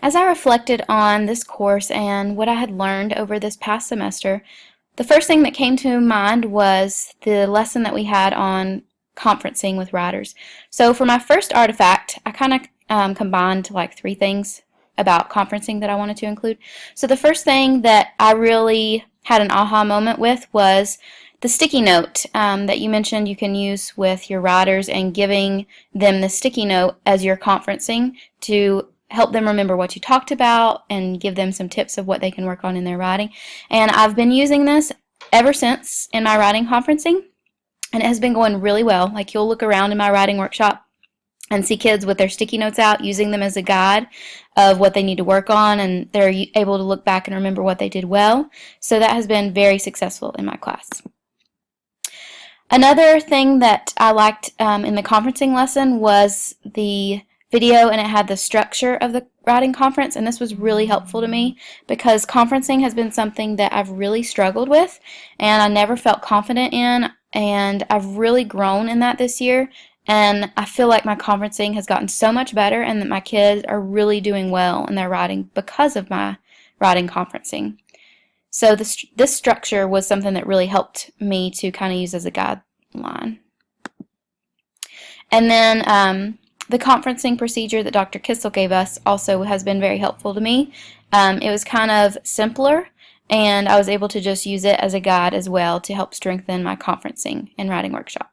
As I reflected on this course and what I had learned over this past semester, the first thing that came to mind was the lesson that we had on conferencing with writers. So for my first artifact, I kind of combined like three things about conferencing that I wanted to include. So the first thing that I really had an aha moment with was the sticky note that you mentioned you can use with your writers, and giving them the sticky note as you're conferencing to help them remember what you talked about and give them some tips of what they can work on in their writing. And I've been using this ever since in my writing conferencing, and it has been going really well. Like, you'll look around in my writing workshop and see kids with their sticky notes out, using them as a guide of what they need to work on, and they're able to look back and remember what they did well. So that has been very successful in my class. Another thing that I liked in the conferencing lesson was the video, and it had the structure of the writing conference, and this was really helpful to me because conferencing has been something that I've really struggled with and I never felt confident in, and I've really grown in that this year, and I feel like my conferencing has gotten so much better and that my kids are really doing well in their writing because of my writing conferencing. So this structure was something that really helped me to kind of use as a guideline. And then the conferencing procedure that Dr. Kissel gave us also has been very helpful to me. It was kind of simpler, and I was able to just use it as a guide as well to help strengthen my conferencing and writing workshop.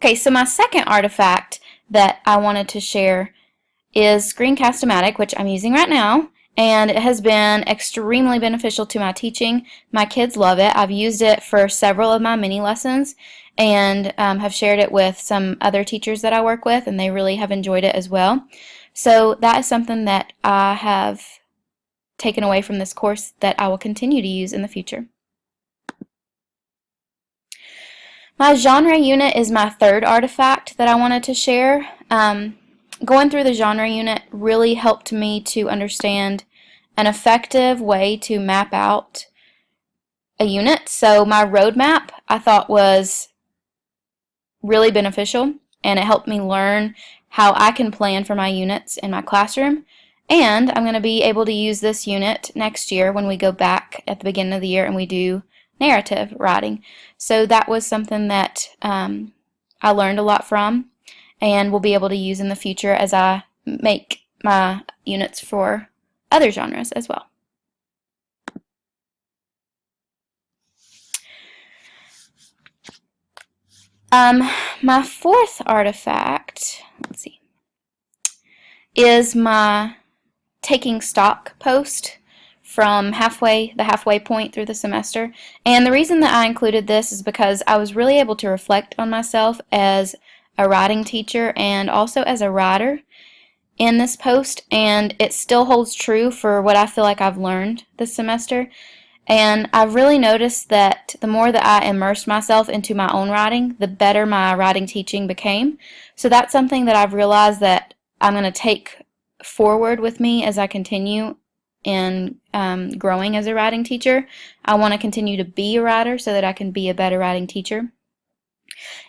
Okay, so my second artifact that I wanted to share is Screencast-O-Matic, which I'm using right now, and it has been extremely beneficial to my teaching. My kids love it. I've used it for several of my mini lessons and have shared it with some other teachers that I work with, and they really have enjoyed it as well. So that is something that I have taken away from this course that I will continue to use in the future. My genre unit is my third artifact that I wanted to share. Going through the genre unit really helped me to understand an effective way to map out a unit. So my roadmap I thought was really beneficial, and it helped me learn how I can plan for my units in my classroom. And I'm going to be able to use this unit next year when we go back at the beginning of the year and we do narrative writing. So that was something that I learned a lot from and will be able to use in the future as I make my units for other genres as well. My fourth artifact, let's see, is my taking stock post from the halfway point through the semester. And the reason that I included this is because I was really able to reflect on myself as a writing teacher and also as a writer in this post, and it still holds true for what I feel like I've learned this semester. And I've really noticed that the more that I immersed myself into my own writing, the better my writing teaching became. So that's something that I've realized that I'm going to take forward with me as I continue in growing as a writing teacher. I want to continue to be a writer so that I can be a better writing teacher.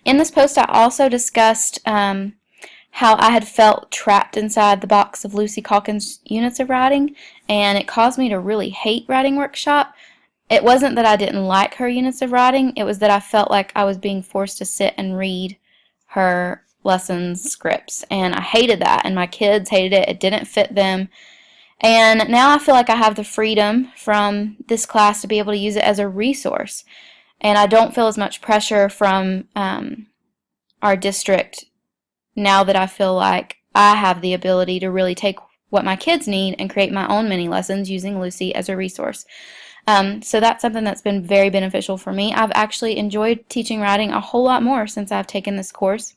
In this post, I also discussed how I had felt trapped inside the box of Lucy Calkins' units of writing, and it caused me to really hate writing workshop. It wasn't that I didn't like her units of writing, it was that I felt like I was being forced to sit and read her lessons scripts, and I hated that, and my kids hated it. It didn't fit them. And now I feel like I have the freedom from this class to be able to use it as a resource, and I don't feel as much pressure from our district now that I feel like I have the ability to really take what my kids need and create my own mini lessons using Lucy as a resource. So that's something that's been very beneficial for me. I've actually enjoyed teaching writing a whole lot more since I've taken this course.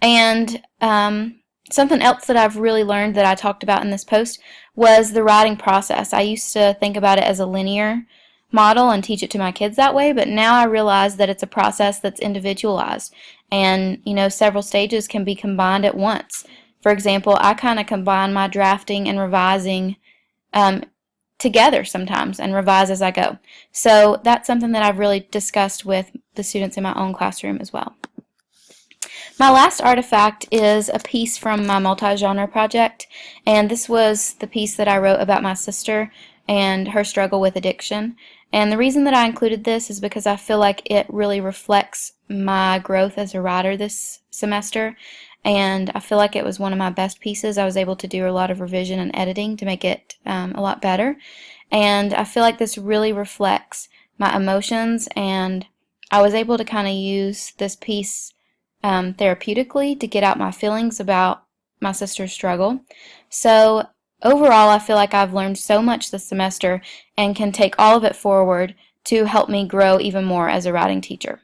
And something else that I've really learned that I talked about in this post was the writing process. I used to think about it as a linear model and teach it to my kids that way, but now I realize that it's a process that's individualized, and several stages can be combined at once. For example, I kind of combine my drafting and revising together sometimes and revise as I go. So that's something that I've really discussed with the students in my own classroom as well. My last artifact is a piece from my multi-genre project, and this was the piece that I wrote about my sister and her struggle with addiction. And the reason that I included this is because I feel like it really reflects my growth as a writer this semester, and I feel like it was one of my best pieces. I was able to do a lot of revision and editing to make it a lot better, and I feel like this really reflects my emotions, and I was able to kind of use this piece therapeutically to get out my feelings about my sister's struggle. So overall, I feel like I've learned so much this semester and can take all of it forward to help me grow even more as a writing teacher.